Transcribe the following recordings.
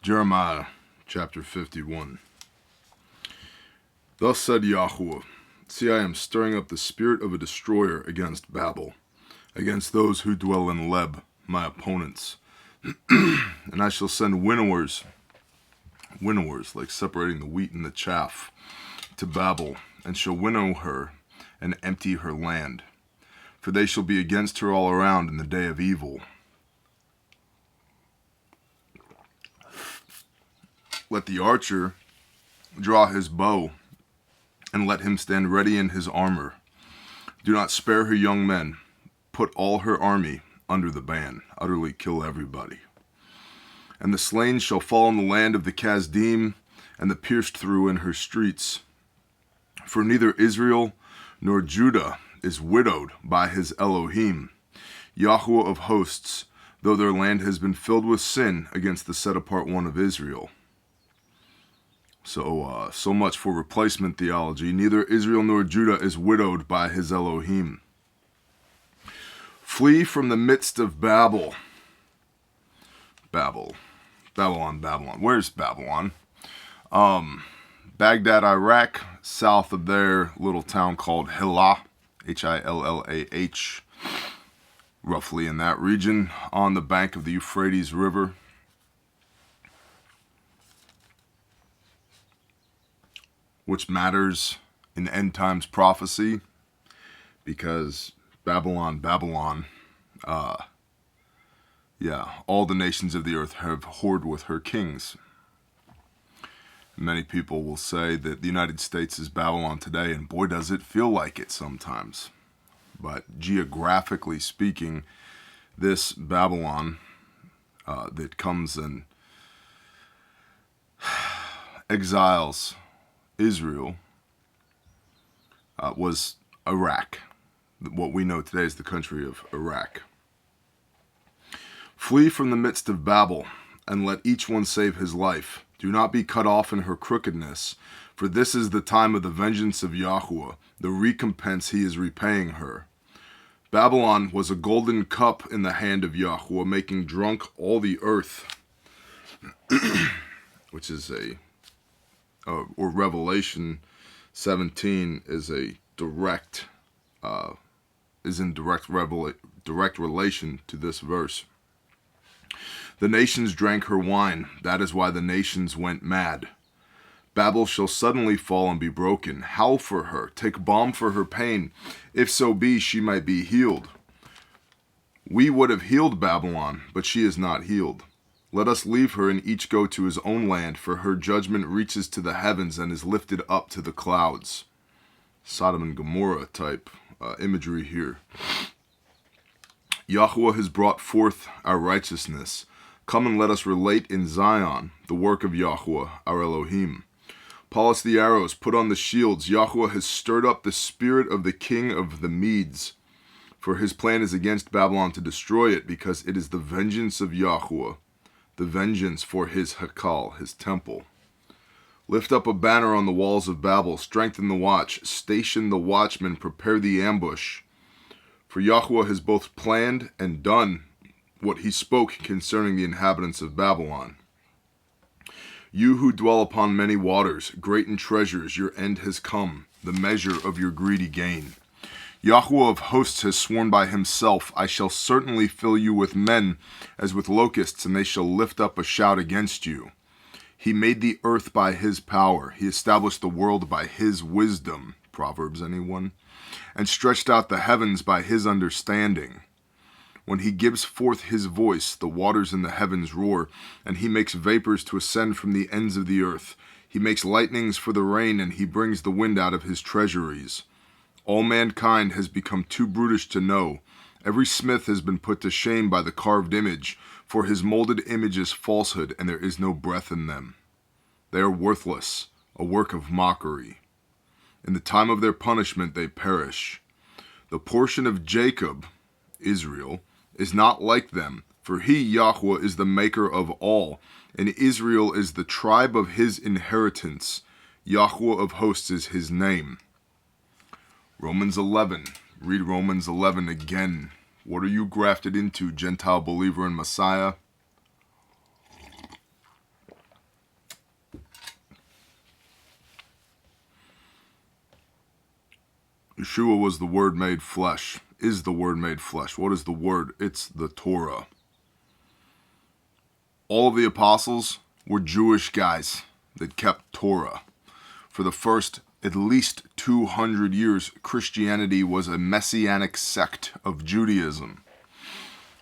Jeremiah chapter 51. Thus said Yahweh, see, I am stirring up the spirit of a destroyer against Babel, against those who dwell in Leb, my opponents. And I shall send winnowers, like separating the wheat and the chaff, to Babel, and shall winnow her and empty her land. For they shall be against her all around in the day of evil. Let the archer draw his bow, and let him stand ready in his armor. Do not spare her young men. Put all her army under the ban. Utterly kill everybody. And the slain shall fall in the land of the Kasdim, and the pierced through in her streets. For neither Israel nor Judah is widowed by his Elohim, Yahweh of hosts, though their land has been filled with sin against the set-apart one of Israel. So much for replacement theology. Neither Israel nor Judah is widowed by his Elohim. Flee from the midst of Babel. Babylon. Where's Babylon? Baghdad, Iraq. South of there, little town called Hillah, Hillah, roughly in that region, on the bank of the Euphrates River. Which matters in end times prophecy, because Babylon, all the nations of the earth have whored with her kings. Many people will say that the United States is Babylon today, and boy does it feel like it sometimes. But geographically speaking, this Babylon that comes and exiles Israel was Iraq. What we know today is the country of Iraq. Flee from the midst of Babel, and let each one save his life. Do not be cut off in her crookedness, for this is the time of the vengeance of Yahweh, the recompense he is repaying her. Babylon was a golden cup in the hand of Yahweh, making drunk all the earth, which is or Revelation 17 is in direct relation to this verse. The nations drank her wine, that is why the nations went mad. Babel shall suddenly fall and be broken. Howl for her, take balm for her pain, if so be she might be healed. We would have healed Babylon, but she is not healed. Let us leave her and each go to his own land, for her judgment reaches to the heavens and is lifted up to the clouds. Sodom and Gomorrah type imagery here. Yahweh has brought forth our righteousness. Come and let us relate in Zion the work of Yahweh, our Elohim. Polish the arrows, put on the shields. Yahweh has stirred up the spirit of the king of the Medes. For his plan is against Babylon to destroy it, because it is the vengeance of Yahweh, the vengeance for his Hakal, his temple. Lift up a banner on the walls of Babel, strengthen the watch, station the watchmen, prepare the ambush. For Yahweh has both planned and done what he spoke concerning the inhabitants of Babylon. You who dwell upon many waters, great in treasures, your end has come, the measure of your greedy gain. Yahweh of hosts has sworn by himself, I shall certainly fill you with men as with locusts, and they shall lift up a shout against you. He made the earth by his power. He established the world by his wisdom. Proverbs, anyone? And stretched out the heavens by his understanding. When he gives forth his voice, the waters in the heavens roar, and he makes vapors to ascend from the ends of the earth. He makes lightnings for the rain, and he brings the wind out of his treasuries. All mankind has become too brutish to know. Every smith has been put to shame by the carved image, for his molded image is falsehood, and there is no breath in them. They are worthless, a work of mockery. In the time of their punishment they perish. The portion of Jacob, Israel, is not like them, for he, Yahweh, is the maker of all, and Israel is the tribe of his inheritance. Yahweh of hosts is his name. Romans 11. Read Romans 11 again. What are you grafted into, Gentile believer in Messiah? Yeshua was the Word made flesh, is the Word made flesh. What is the Word? It's the Torah. All of the apostles were Jewish guys that kept Torah. For the first at least 200 years, Christianity was a messianic sect of Judaism.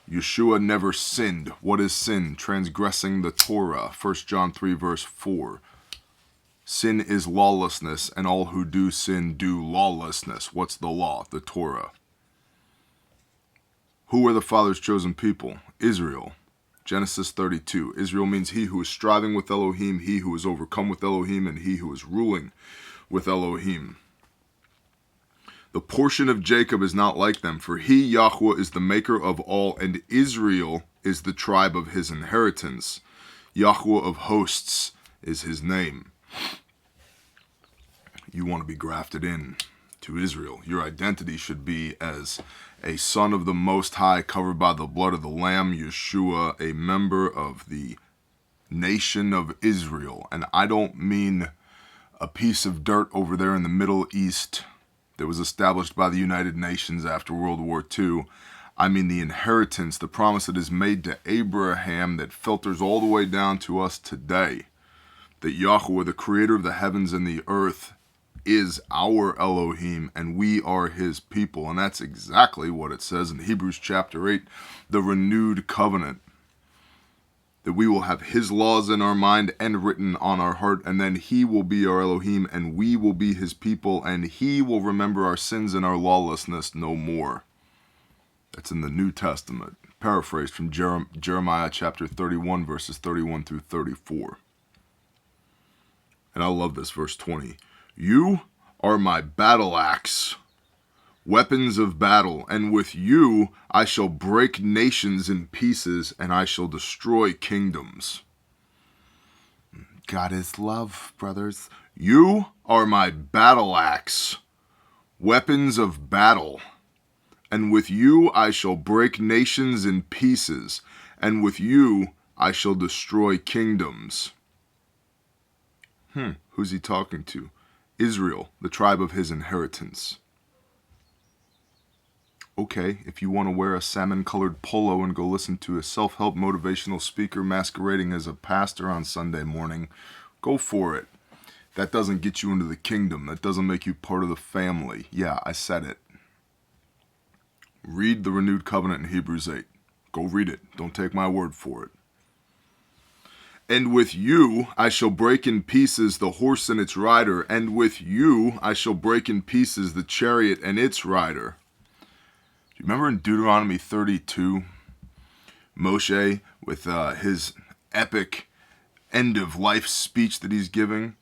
Yeshua never sinned. What is sin? Transgressing the Torah. 1 John 3 verse 4. Sin is lawlessness, and all who do sin do lawlessness. What's the law? The Torah. Who were the Father's chosen people? Israel. Genesis 32. Israel means he who is striving with Elohim, he who is overcome with Elohim, and he who is ruling with Elohim. The portion of Jacob is not like them, for he, Yahweh, is the maker of all, and Israel is the tribe of his inheritance. Yahweh of hosts is his name. You want to be grafted in to Israel. Your identity should be as a son of the Most High, covered by the blood of the Lamb, Yeshua, a member of the nation of Israel. And I don't mean a piece of dirt over there in the Middle East that was established by the United Nations after World War II. I mean the inheritance, the promise that is made to Abraham that filters all the way down to us today. That Yahweh, the creator of the heavens and the earth, is our Elohim, and we are his people. And that's exactly what it says in Hebrews chapter 8, the renewed covenant. That we will have his laws in our mind and written on our heart, and then he will be our Elohim, and we will be his people, and he will remember our sins and our lawlessness no more. That's in the New Testament, paraphrased from Jeremiah chapter 31, verses 31 through 34. And I love this, verse 20. You are my battle axe, weapons of battle, and with you I shall break nations in pieces, and I shall destroy kingdoms. God is love, brothers. You are my battle axe, weapons of battle, and with you I shall break nations in pieces, and with you I shall destroy kingdoms. Who's he talking to? Israel, the tribe of his inheritance. Okay, if you want to wear a salmon-colored polo and go listen to a self-help motivational speaker masquerading as a pastor on Sunday morning, go for it. That doesn't get you into the kingdom. That doesn't make you part of the family. Yeah, I said it. Read the renewed covenant in Hebrews 8. Go read it. Don't take my word for it. And with you I shall break in pieces the horse and its rider, and with you I shall break in pieces the chariot and its rider. Do you remember in Deuteronomy 32, Moshe with his epic end-of-life speech that he's giving?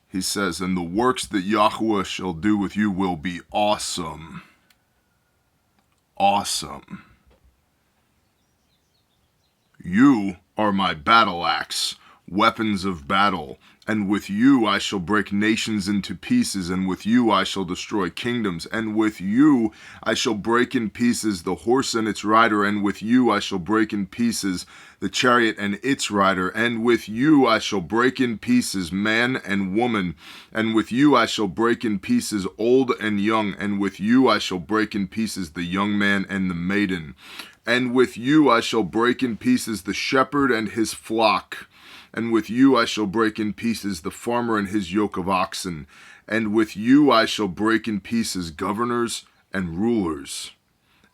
He says, and the works that Yahweh shall do with you will be awesome. Awesome. You are my battle axe, weapons of battle, and with you I shall break nations into pieces, and with you I shall destroy kingdoms, and with you I shall break in pieces the horse and its rider, and with you I shall break in pieces the chariot and its rider, and with you I shall break in pieces man and woman, and with you I shall break in pieces old and young, and with you I shall break in pieces the young man and the maiden. And with you I shall break in pieces the shepherd and his flock. And with you I shall break in pieces the farmer and his yoke of oxen. And with you I shall break in pieces governors and rulers.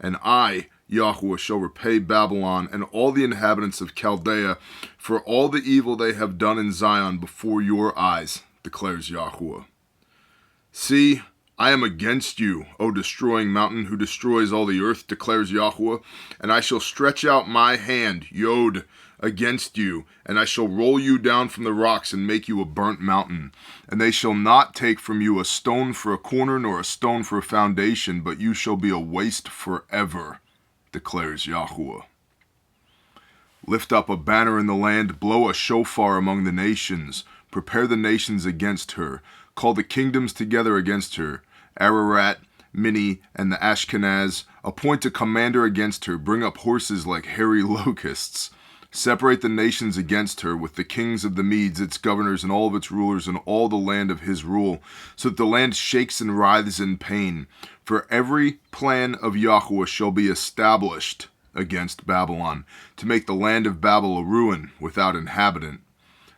And I, Yahweh, shall repay Babylon and all the inhabitants of Chaldea for all the evil they have done in Zion before your eyes, declares Yahweh. See, I am against you, O destroying mountain, who destroys all the earth, declares Yahweh, and I shall stretch out my hand, Yod, against you, and I shall roll you down from the rocks and make you a burnt mountain. And they shall not take from you a stone for a corner, nor a stone for a foundation, but you shall be a waste forever, declares Yahweh. Lift up a banner in the land, blow a shofar among the nations, prepare the nations against her, call the kingdoms together against her, Ararat, Minni, and the Ashkenaz, appoint a commander against her, bring up horses like hairy locusts. Separate the nations against her, with the kings of the Medes, its governors, and all of its rulers, and all the land of his rule, so that the land shakes and writhes in pain. For every plan of Yahweh shall be established against Babylon, to make the land of Babel a ruin without inhabitant.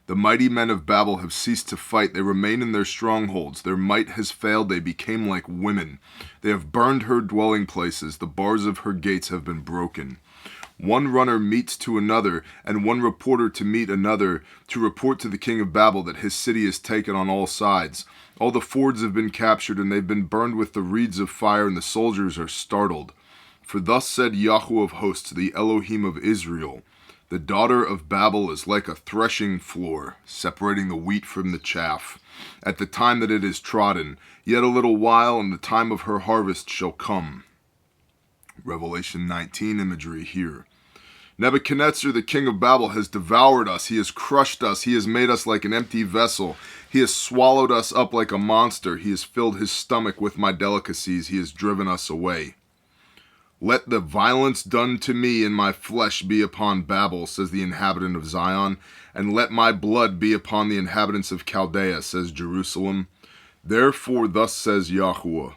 The mighty men of Babel have ceased to fight. They remain in their strongholds. Their might has failed. They became like women. They have burned her dwelling places. The bars of her gates have been broken. One runner meets to another, and one reporter to meet another, to report to the king of Babel that his city is taken on all sides. All the fords have been captured, and they've been burned with the reeds of fire, and the soldiers are startled. For thus said Yahweh of hosts, the Elohim of Israel, the daughter of Babel is like a threshing floor, separating the wheat from the chaff. At the time that it is trodden, yet a little while, and the time of her harvest shall come. Revelation 19 imagery here. Nebuchadnezzar, the king of Babel, has devoured us. He has crushed us. He has made us like an empty vessel. He has swallowed us up like a monster. He has filled his stomach with my delicacies. He has driven us away. Let the violence done to me in my flesh be upon Babel, says the inhabitant of Zion, and let my blood be upon the inhabitants of Chaldea, says Jerusalem. Therefore thus says Yahweh,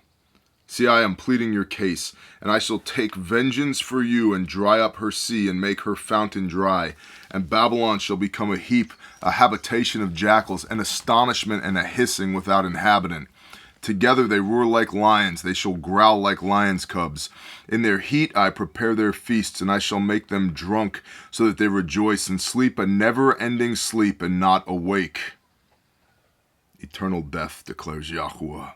see, I am pleading your case, and I shall take vengeance for you, and dry up her sea, and make her fountain dry. And Babylon shall become a heap, a habitation of jackals, an astonishment and a hissing without inhabitant. Together they roar like lions, they shall growl like lions' cubs. In their heat I prepare their feasts, and I shall make them drunk, so that they rejoice and sleep a never-ending sleep, and not awake. Eternal death, declares Yahweh.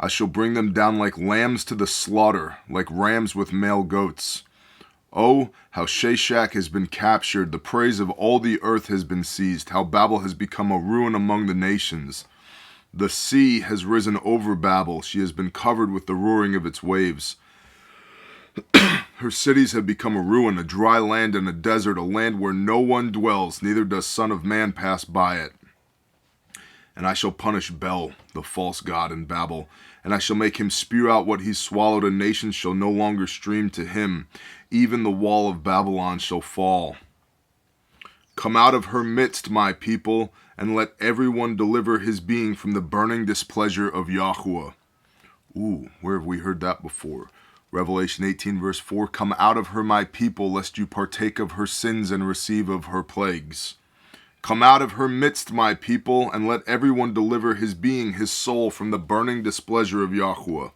I shall bring them down like lambs to the slaughter, like rams with male goats. Oh, how Sheshach has been captured, the praise of all the earth has been seized, how Babel has become a ruin among the nations. The sea has risen over Babel, she has been covered with the roaring of its waves. Her cities have become a ruin, a dry land and a desert, a land where no one dwells, neither does Son of Man pass by it. And I shall punish Bel, the false god in Babel, and I shall make him spew out what he swallowed, and nations shall no longer stream to him. Even the wall of Babylon shall fall. Come out of her midst, my people, and let everyone deliver his being from the burning displeasure of Yahweh. Ooh, where have we heard that before? Revelation 18 verse 4, come out of her, my people, lest you partake of her sins and receive of her plagues. Come out of her midst, my people, and let everyone deliver his being, his soul, from the burning displeasure of Yahweh.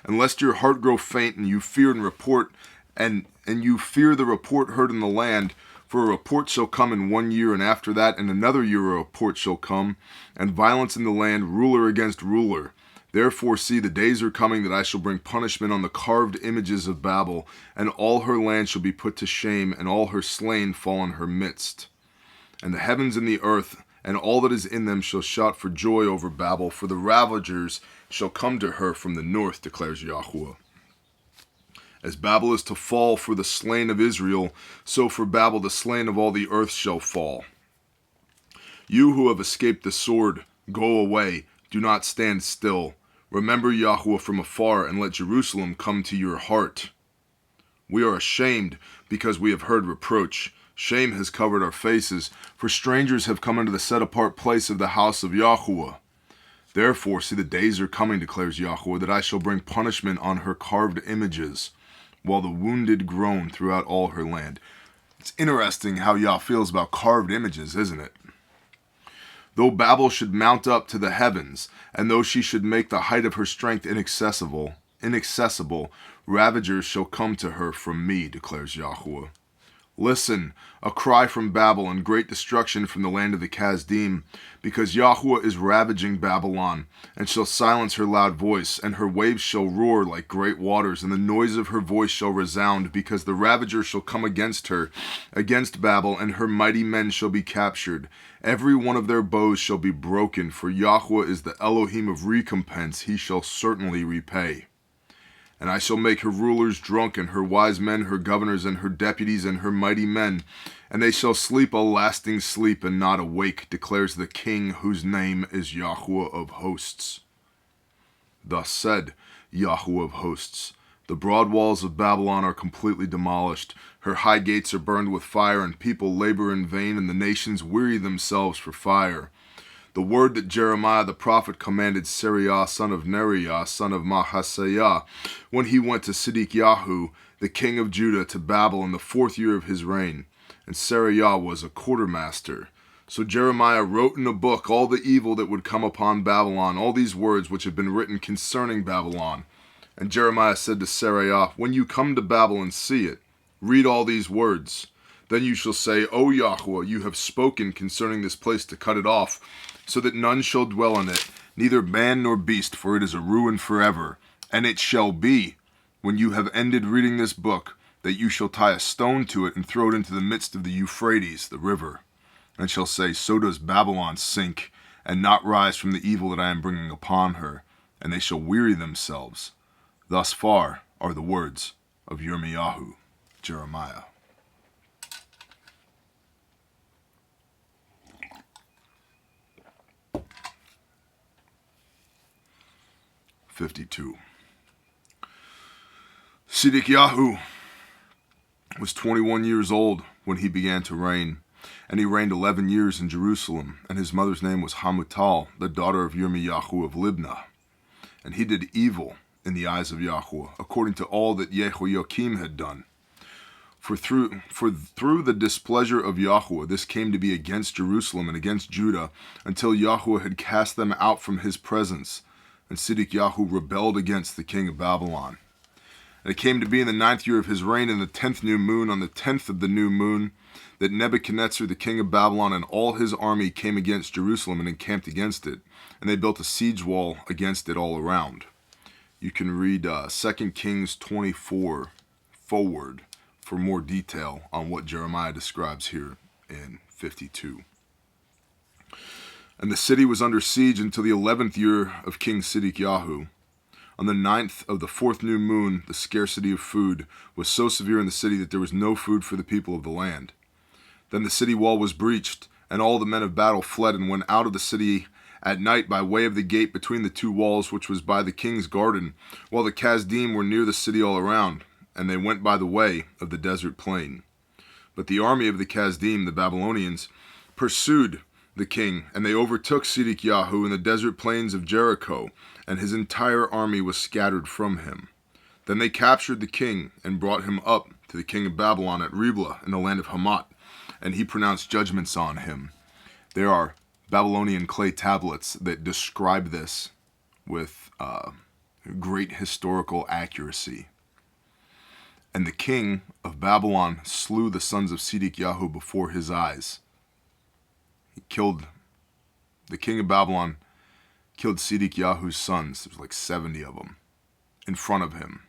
And lest your heart grow faint, and you fear and report, and you fear the report heard in the land, for a report shall come in 1 year, and after that in another year a report shall come, and violence in the land, ruler against ruler. Therefore see, the days are coming that I shall bring punishment on the carved images of Babel, and all her land shall be put to shame, and all her slain fall in her midst. And the heavens and the earth, and all that is in them shall shout for joy over Babel, for the ravagers shall come to her from the north, declares Yahweh. As Babel is to fall for the slain of Israel, so for Babel the slain of all the earth shall fall. You who have escaped the sword, go away, do not stand still. Remember Yahweh from afar, and let Jerusalem come to your heart. We are ashamed because we have heard reproach. Shame has covered our faces, for strangers have come into the set-apart place of the house of Yahweh. Therefore, see, the days are coming, declares Yahweh, that I shall bring punishment on her carved images, while the wounded groan throughout all her land. It's interesting how Yah feels about carved images, isn't it? Though Babel should mount up to the heavens, and though she should make the height of her strength inaccessible, ravagers shall come to her from me, declares Yahweh. Listen, a cry from Babel and great destruction from the land of the Kasdim, because Yahweh is ravaging Babylon, and shall silence her loud voice, and her waves shall roar like great waters, and the noise of her voice shall resound, because the ravager shall come against her, against Babel, and her mighty men shall be captured. Every one of their bows shall be broken, for Yahweh is the Elohim of recompense, he shall certainly repay. And I shall make her rulers drunk, and her wise men, her governors, and her deputies, and her mighty men. And they shall sleep a lasting sleep, and not awake, declares the King, whose name is Yahweh of hosts. Thus said Yahweh of hosts, the broad walls of Babylon are completely demolished. Her high gates are burned with fire, and people labor in vain, and the nations weary themselves for fire. The word that Jeremiah the prophet commanded Seraiah son of Neriah, son of Mahaseiah, when he went to Sidkiyahu, the king of Judah, to Babel in the 4th year of his reign. And Seraiah was a quartermaster. So Jeremiah wrote in a book all the evil that would come upon Babylon, all these words which have been written concerning Babylon. And Jeremiah said to Seraiah, when you come to Babel and see it, read all these words. Then you shall say, O Yahweh, you have spoken concerning this place to cut it off, so that none shall dwell in it, neither man nor beast, for it is a ruin forever. And it shall be, when you have ended reading this book, that you shall tie a stone to it and throw it into the midst of the Euphrates, the river, and shall say, so does Babylon sink, and not rise from the evil that I am bringing upon her, and they shall weary themselves. Thus far are the words of Yirmiyahu, Jeremiah. (52) Sidkiyahu was 21 years old when he began to reign, and he reigned 11 years in Jerusalem, and his mother's name was Hamutal, the daughter of Yirmiyahu of Libnah. And he did evil in the eyes of Yahweh, according to all that Jehoiakim had done. For through the displeasure of Yahweh, this came to be against Jerusalem and against Judah, until Yahweh had cast them out from his presence, and Sidkiyahu rebelled against the king of Babylon. And it came to be in the 9th year of his reign, in the 10th new moon, on the 10th of the new moon, that Nebuchadnezzar the king of Babylon and all his army came against Jerusalem and encamped against it, and they built a siege wall against it all around. You can read 2 Kings 24 forward for more detail on what Jeremiah describes here in 52. And the city was under siege until the 11th year of King Sidkiyahu. On the 9th of the 4th new moon, the scarcity of food was so severe in the city that there was no food for the people of the land. Then the city wall was breached, and all the men of battle fled and went out of the city at night by way of the gate between the two walls, which was by the king's garden, while the Kasdim were near the city all around, and they went by the way of the desert plain. But the army of the Kasdim, the Babylonians, pursued the king, and they overtook Sidkiyahu in the desert plains of Jericho, and his entire army was scattered from him. Then they captured the king and brought him up to the king of Babylon at Riblah in the land of Hamath, and he pronounced judgments on him. There are Babylonian clay tablets that describe this with great historical accuracy. And the king of Babylon slew the sons of Sidkiyahu before his eyes. The king of Babylon killed Sidkiyahu's sons. There's like 70 of them in front of him.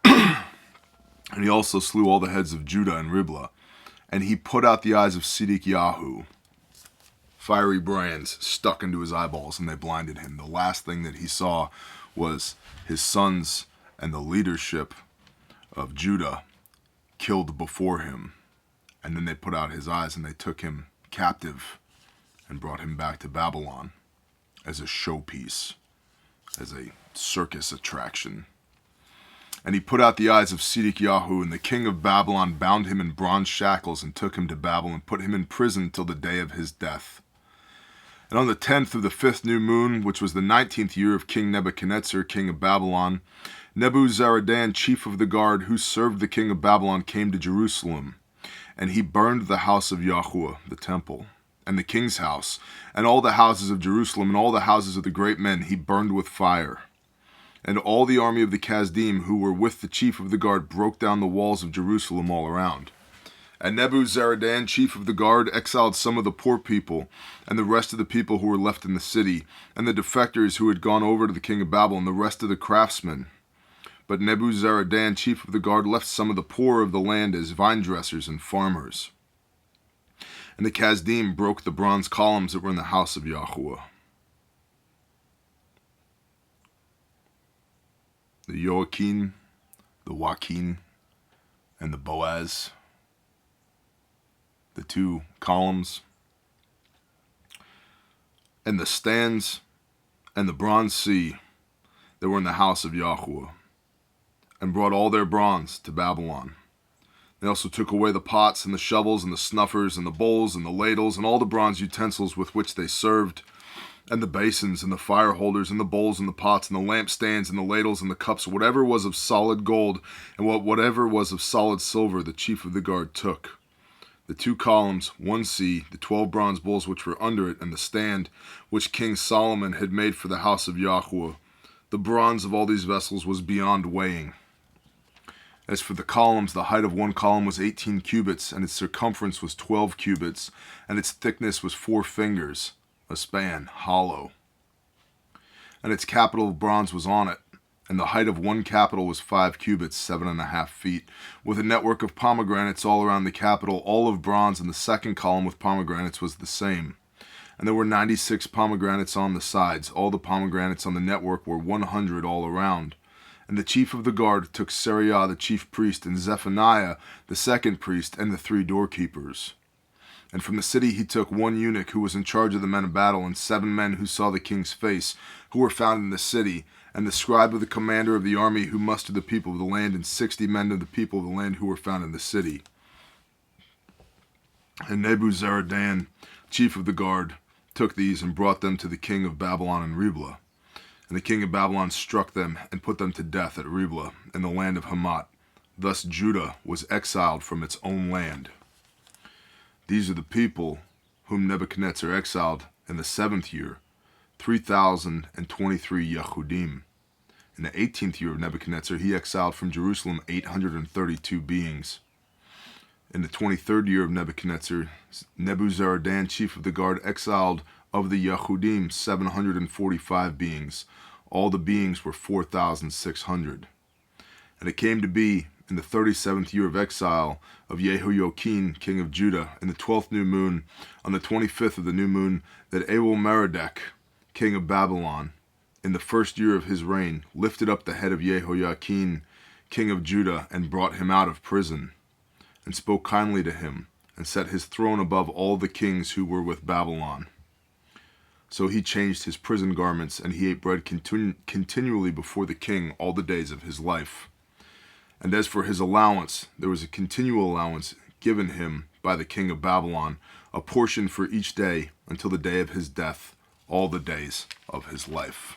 And he also slew all the heads of Judah and Riblah. And he put out the eyes of Sidkiyahu. Fiery brands stuck into his eyeballs, and they blinded him. The last thing that he saw was his sons and the leadership of Judah killed before him. And then they put out his eyes, and they took him captive and brought him back to Babylon as a showpiece, as a circus attraction. And he put out the eyes of Sidkiyahu, and the king of Babylon bound him in bronze shackles and took him to Babel and put him in prison till the day of his death. And on the 10th of the 5th new moon, which was the 19th year of King Nebuchadnezzar, king of Babylon, Nebuzaradan, chief of the guard, who served the king of Babylon, came to Jerusalem. And he burned the house of Yahweh, the temple, and the king's house, and all the houses of Jerusalem, and all the houses of the great men he burned with fire. And all the army of the Kasdim who were with the chief of the guard broke down the walls of Jerusalem all around. And Nebuzaradan, chief of the guard, exiled some of the poor people, and the rest of the people who were left in the city, and the defectors who had gone over to the king of Babylon, the rest of the craftsmen. But Nebuzaradan, chief of the guard, left some of the poor of the land as vine dressers and farmers. And the Kasdim broke the bronze columns that were in the house of Yahweh. The Joachim, the Joachim, and the Boaz, the two columns, and the stands, and the bronze sea that were in the house of Yahweh, and brought all their bronze to Babylon, They also took away the pots and the shovels and the snuffers and the bowls and the ladles and all the bronze utensils with which they served, and the basins and the fire holders and the bowls and the pots and the lampstands and the ladles and the cups, whatever was of solid gold and whatever was of solid silver, the chief of the guard took. The 2 columns, 1 sea, the 12 bronze bowls which were under it, and the stand which King Solomon had made for the house of Yahweh. The bronze of all these vessels was beyond weighing. As for the columns, the height of 1 column was 18 cubits, and its circumference was 12 cubits, and its thickness was 4 fingers, a span, hollow. And its capital of bronze was on it, and the height of 1 capital was 5 cubits, 7.5 feet, with a network of pomegranates all around the capital, all of bronze, and the 2nd column with pomegranates was the same. And there were 96 pomegranates on the sides. All the pomegranates on the network were 100 all around. And the chief of the guard took Sariah the chief priest, and Zephaniah the 2nd priest, and the 3 doorkeepers. And from the city he took 1 eunuch who was in charge of the men of battle, and 7 men who saw the king's face, who were found in the city, and the scribe of the commander of the army who mustered the people of the land, and 60 men of the people of the land who were found in the city. And Nebuzaradan, chief of the guard, took these and brought them to the king of Babylon in Riblah. And the king of Babylon struck them and put them to death at Riblah in the land of Hamath. Thus Judah was exiled from its own land. These are the people whom Nebuchadnezzar exiled in the 7th year, 3,023 Yehudim. In the 18th year of Nebuchadnezzar, he exiled from Jerusalem 832 beings. In the 23rd year of Nebuchadnezzar, Nebuzaradan, chief of the guard, exiled of the Yehudim 745 beings. All the beings were 4,600. And it came to be in the 37th year of exile of Jehoiakim, king of Judah, in the 12th new moon, on the 25th of the new moon, that Evil-Merodach, king of Babylon, in the 1st year of his reign, lifted up the head of Jehoiakim, king of Judah, and brought him out of prison, and spoke kindly to him, and set his throne above all the kings who were with Babylon. So he changed his prison garments, and he ate bread continually before the king all the days of his life. And as for his allowance, there was a continual allowance given him by the king of Babylon, a portion for each day until the day of his death, all the days of his life.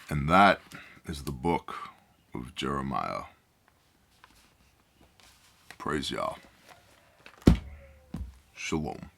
And that is the book of Jeremiah. Praise Yah. Shalom.